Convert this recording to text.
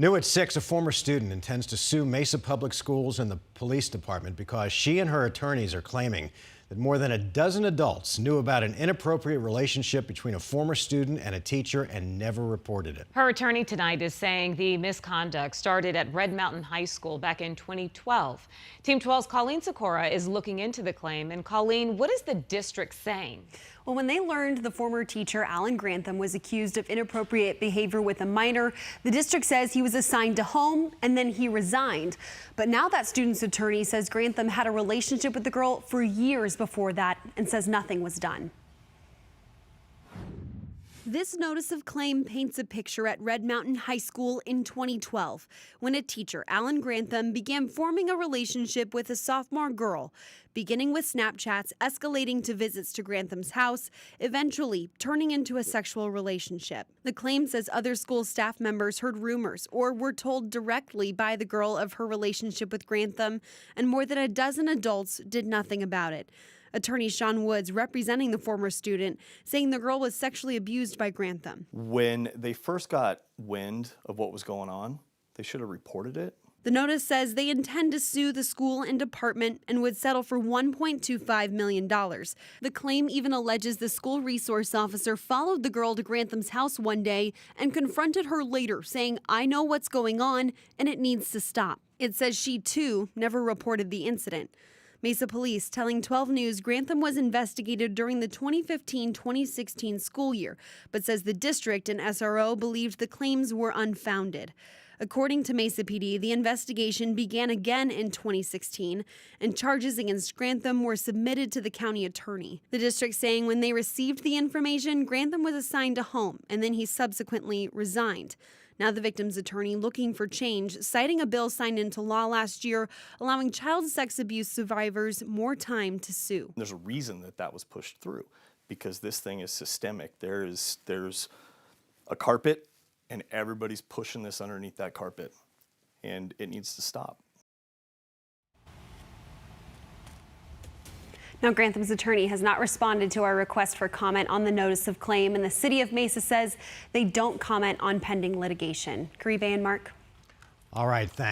New at 6, a former student intends to sue Mesa Public Schools and the police department because she and her attorneys are claiming that more than a dozen adults knew about an inappropriate relationship between a former student and a teacher and never reported it. Her attorney tonight is saying the misconduct started at Red Mountain High School back in 2012. Team 12's Colleen Sikora is looking into the claim. And Colleen, what is the district saying? Well, when they learned the former teacher, Alan Grantham, was accused of inappropriate behavior with a minor, the district says he was assigned to home and then he resigned. But now that student's attorney says Grantham had a relationship with the girl for years before that and says nothing was done. This notice of claim paints a picture at Red Mountain High School in 2012, when a teacher, Alan Grantham, began forming a relationship with a sophomore girl, beginning with Snapchats, escalating to visits to Grantham's house, eventually turning into a sexual relationship. The claim says other school staff members heard rumors or were told directly by the girl of her relationship with Grantham, and more than a dozen adults did nothing about it. Attorney Sean Woods, representing the former student, saying the girl was sexually abused by Grantham. When they first got wind of what was going on, they should have reported it. The notice says they intend to sue the school and department and would settle for $1.25 million. The claim even alleges the school resource officer followed the girl to Grantham's house one day and confronted her later, saying, "I know what's going on and it needs to stop." It says she, too, never reported the incident. Mesa police telling 12 News Grantham was investigated during the 2015-2016 school year, but says the district and SRO believed the claims were unfounded. According to Mesa PD, the investigation began again in 2016, and charges against Grantham were submitted to the county attorney. The district saying when they received the information, Grantham was assigned to home, and then he subsequently resigned. Now the victim's attorney looking for change, citing a bill signed into law last year allowing child sex abuse survivors more time to sue. There's a reason that that was pushed through, because this thing is systemic. There's a carpet and everybody's pushing this underneath that carpet, and it needs to stop. Now, Grantham's attorney has not responded to our request for comment on the notice of claim, and the city of Mesa says they don't comment on pending litigation. Caribe and Mark. All right, thanks.